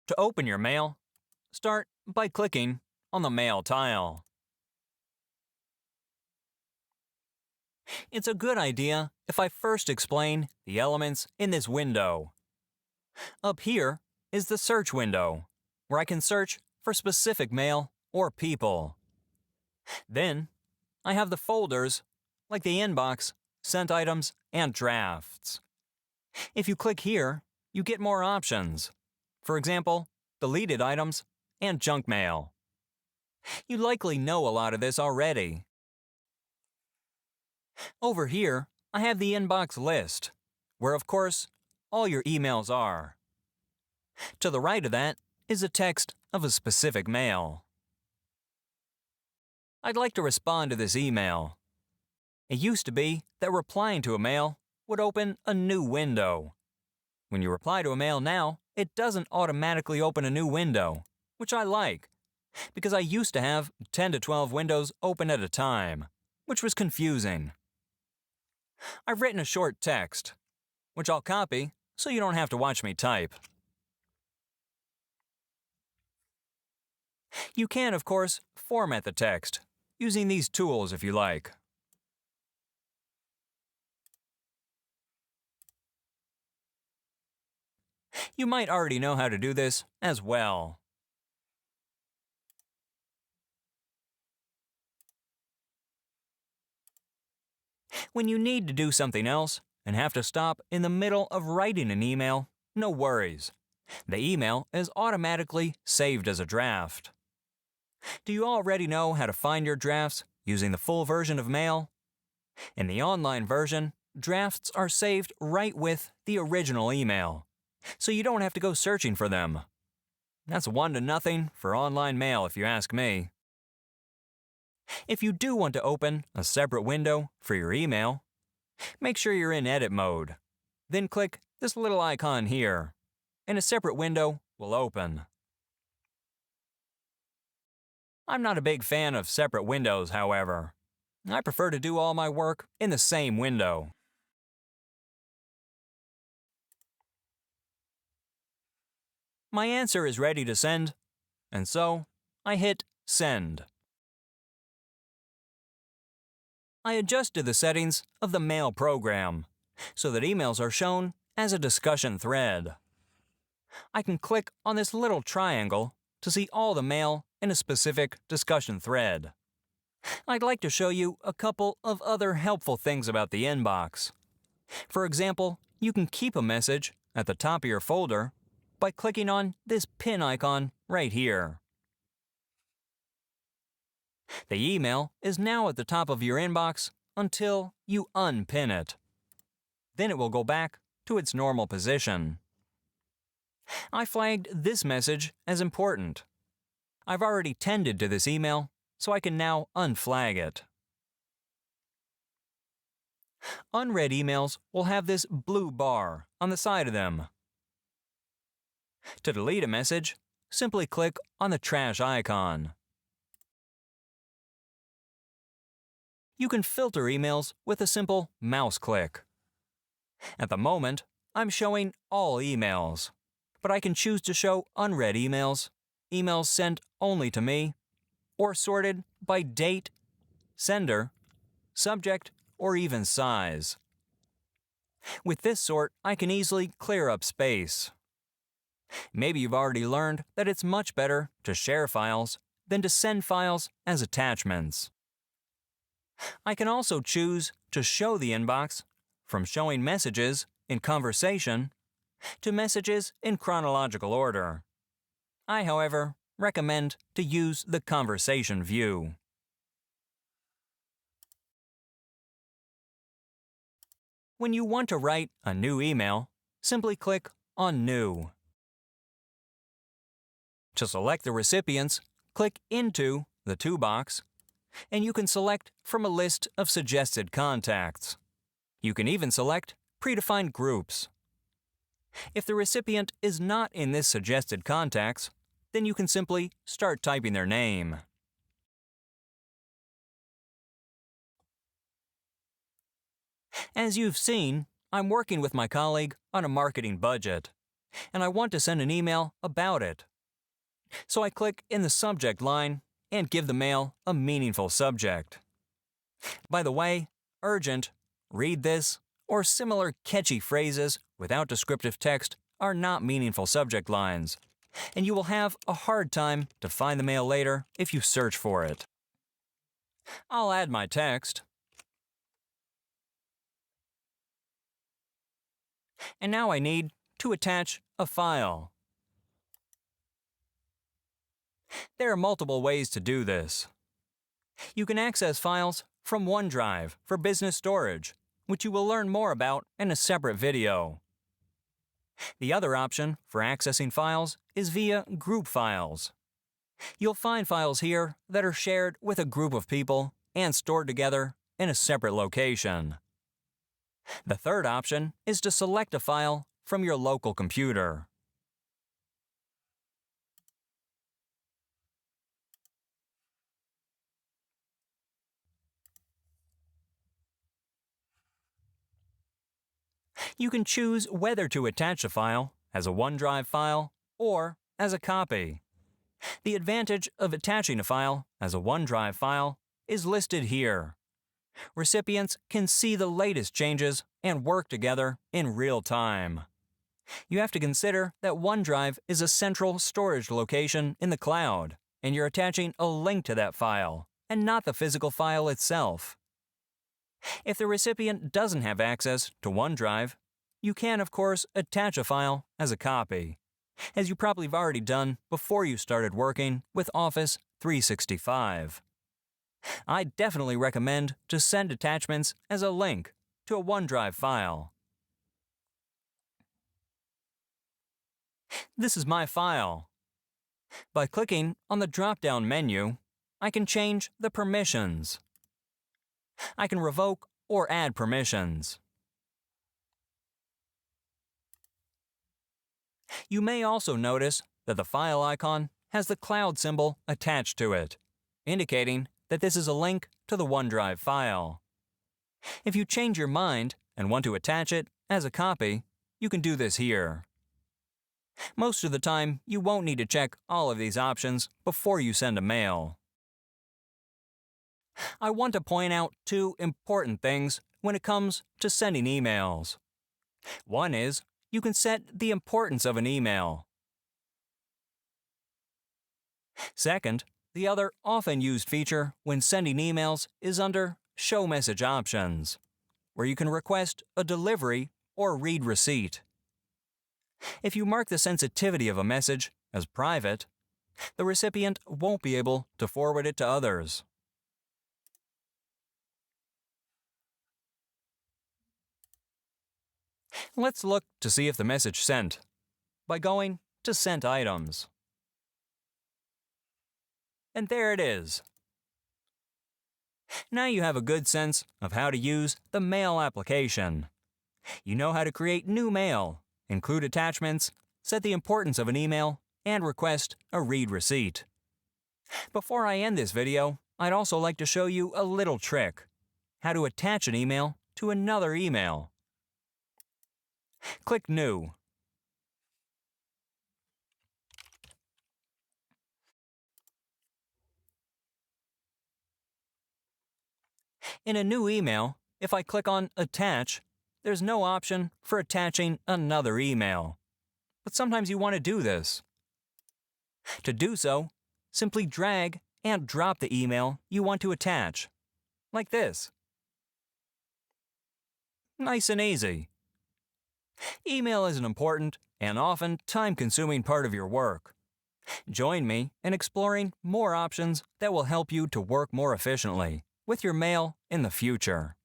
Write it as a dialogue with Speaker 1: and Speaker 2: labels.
Speaker 1: To open your mail, start by clicking on the Mail tile. It's a good idea if I first explain the elements in this window. Up here is the search window, where I can search for specific mail or people. Then, I have the folders, like the inbox, sent items, and drafts. If you click here, you get more options. For example, deleted items and junk mail. You likely know a lot of this already. Over here, I have the inbox list, where of course, all your emails are. To the right of that is a text of a specific mail. I'd like to respond to this email. It used to be that replying to a mail would open a new window. When you reply to a mail now, it doesn't automatically open a new window, which I like, because I used to have 10 to 12 windows open at a time, which was confusing. I've written a short text, which I'll copy so you don't have to watch me type. You can, of course, format the text using these tools if you like. You might already know how to do this as well. When you need to do something else and have to stop in the middle of writing an email, no worries. The email is automatically saved as a draft. Do you already know how to find your drafts using the full version of Mail? In the online version, drafts are saved right with the original email, so you don't have to go searching for them. That's 1-0 for online mail if you ask me. If you do want to open a separate window for your email, make sure you're in edit mode. Then click this little icon here, and a separate window will open. I'm not a big fan of separate windows, however. I prefer to do all my work in the same window. My answer is ready to send, and so I hit Send. I adjusted the settings of the Mail program so that emails are shown as a discussion thread. I can click on this little triangle to see all the mail in a specific discussion thread. I'd like to show you a couple of other helpful things about the inbox. For example, you can keep a message at the top of your folder by clicking on this pin icon right here. The email is now at the top of your inbox until you unpin it. Then it will go back to its normal position. I flagged this message as important. I've already tended to this email, so I can now unflag it. Unread emails will have this blue bar on the side of them. To delete a message, simply click on the trash icon. You can filter emails with a simple mouse click. At the moment, I'm showing all emails, but I can choose to show unread emails, emails sent only to me, or sorted by date, sender, subject, or even size. With this sort, I can easily clear up space. Maybe you've already learned that it's much better to share files than to send files as attachments. I can also choose to show the inbox from showing messages in conversation to messages in chronological order. I, however, recommend to use the conversation view. When you want to write a new email, simply click on New. To select the recipients, click into the To box, and you can select from a list of suggested contacts. You can even select predefined groups. If the recipient is not in this suggested contacts, then you can simply start typing their name. As you've seen, I'm working with my colleague on a marketing budget. and I want to send an email about it. So I click in the subject line and give the mail a meaningful subject. By the way, urgent, read this, or similar catchy phrases without descriptive text are not meaningful subject lines, and you will have a hard time to find the mail later if you search for it. I'll add my text. And now I need to attach a file. There are multiple ways to do this. You can access files from OneDrive for business storage, which you will learn more about in a separate video. The other option for accessing files is via group files. You'll find files here that are shared with a group of people and stored together in a separate location. The third option is to select a file from your local computer. You can choose whether to attach a file as a OneDrive file or as a copy. The advantage of attaching a file as a OneDrive file is listed here. Recipients can see the latest changes and work together in real time. You have to consider that OneDrive is a central storage location in the cloud, and you're attaching a link to that file, and not the physical file itself. If the recipient doesn't have access to OneDrive, you can, of course, attach a file as a copy, as you probably have already done before you started working with Office 365. I definitely recommend to send attachments as a link to a OneDrive file. This is my file. By clicking on the drop-down menu, I can change the permissions. I can revoke or add permissions. You may also notice that the file icon has the cloud symbol attached to it, indicating that this is a link to the OneDrive file. If you change your mind and want to attach it as a copy, you can do this here. Most of the time, you won't need to check all of these options before you send a mail. I want to point out two important things when it comes to sending emails. One is, you can set the importance of an email. Second, the other often used feature when sending emails is under Show Message Options, where you can request a delivery or read receipt. If you mark the sensitivity of a message as private, the recipient won't be able to forward it to others. Let's look to see if the message sent by going to Sent Items. And there it is. Now you have a good sense of how to use the Mail application. You know how to create new mail, include attachments, set the importance of an email, and request a read receipt. Before I end this video, I'd also like to show you a little trick: how to attach an email to another email. Click New. In a new email, if I click on Attach, there's no option for attaching another email. But sometimes you want to do this. To do so, simply drag and drop the email you want to attach, like this. Nice and easy. Email is an important and often time-consuming part of your work. Join me in exploring more options that will help you to work more efficiently with your mail in the future.